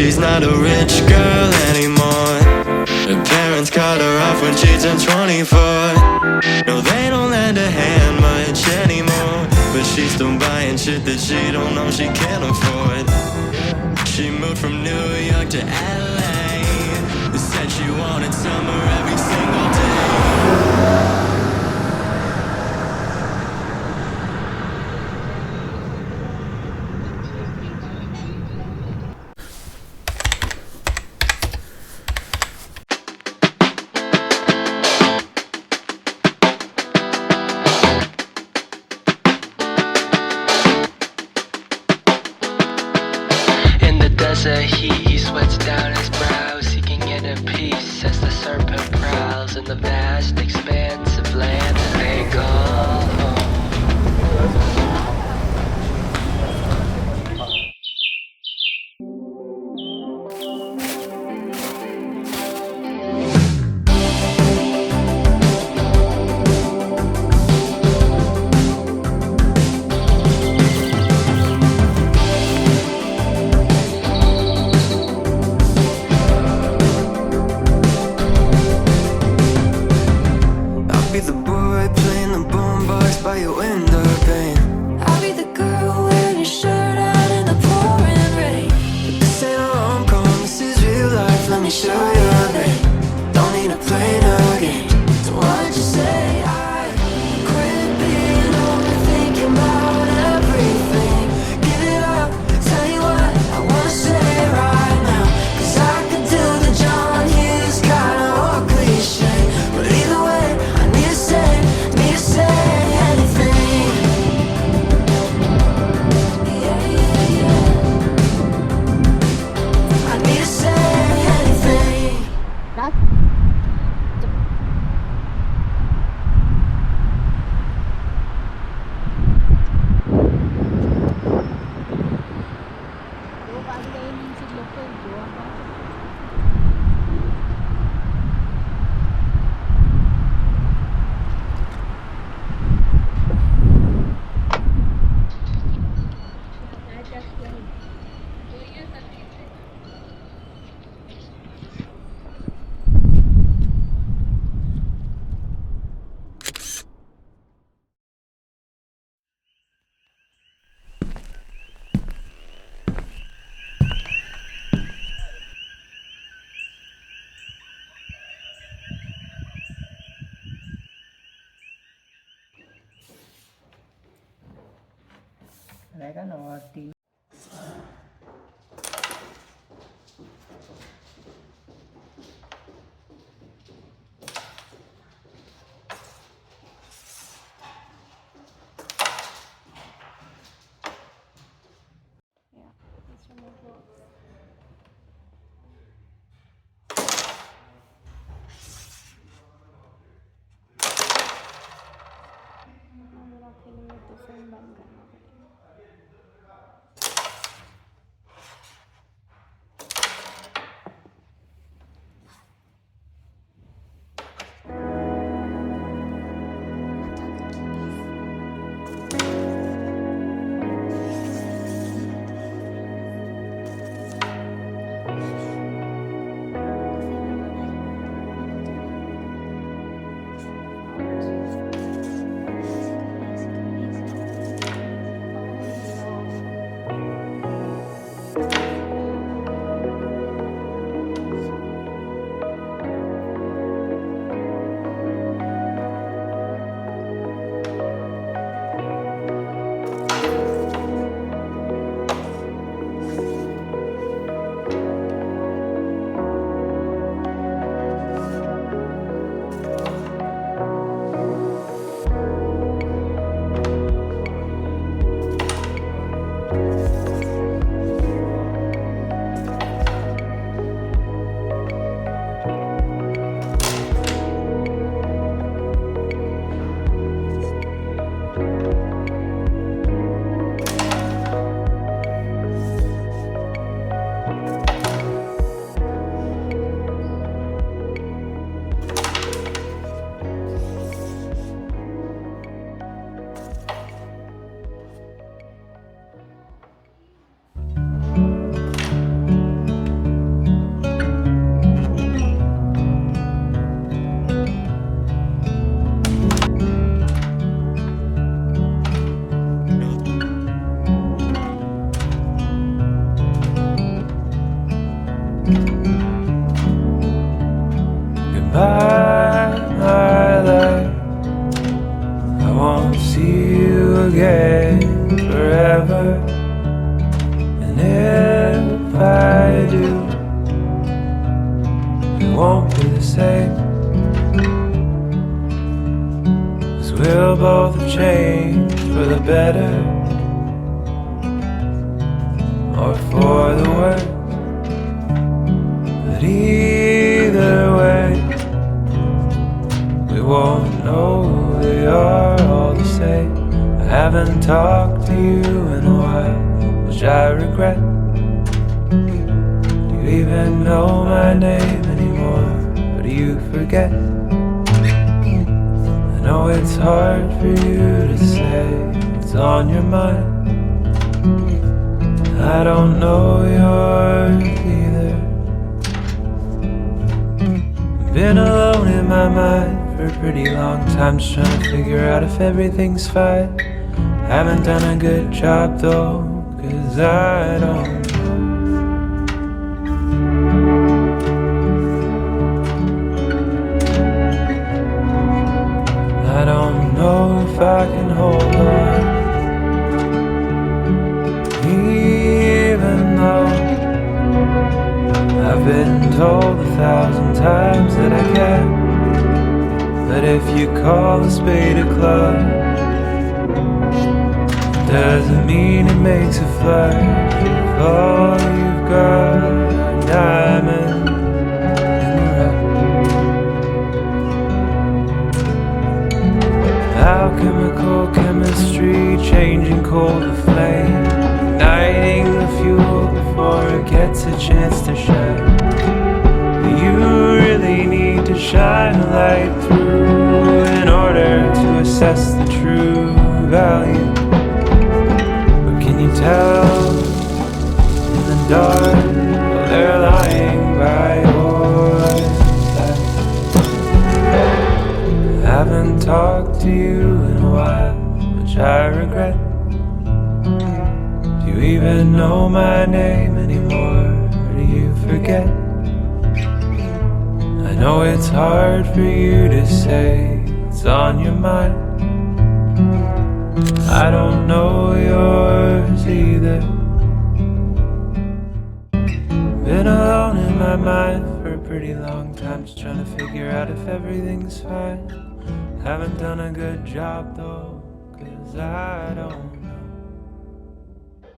she's not a rich girl anymore. Her parents cut her off when she turned 24. No, they don't lend a hand much anymore, but she's still buying shit that she don't know she can't afford. She moved from New York to LA, said she wanted summer every single day. He sweats down his brow, seeking inner peace as the serpent prowls in the vast expanse of land that they call home. Mereka ngerti. And if I do, it won't be the same, 'cause we'll both have changed for the better or for the worse. But either way, we won't know we are all the same. I haven't talked to you in a while, which I regret. Do you even know my name anymore, or do you forget? I know it's hard for you to say what's on your mind. I don't know yours either. Been alone in my mind for a pretty long time, just trying to figure out if everything's fine. Haven't done a good job though, 'cause I don't know. I don't know if I can hold on, even though I've been told 1,000 times that I can. But if you call a spade a club, doesn't mean it makes a flush. If all you've got are diamonds in the rough. Alchemical chemistry, changing coal to flame, igniting the fuel before it gets a chance to shine. You really need to shine a light through in order to assess the true value. But can you tell in the dark while they're lying by your side? I haven't talked to you in a while, which I regret. Do you even know my name anymore, or do you forget? I know it's hard for you to say what's on your mind. I don't know yours either. Been alone in my mind for a pretty long time, just trying to figure out if everything's fine. Haven't done a good job though, 'cause I don't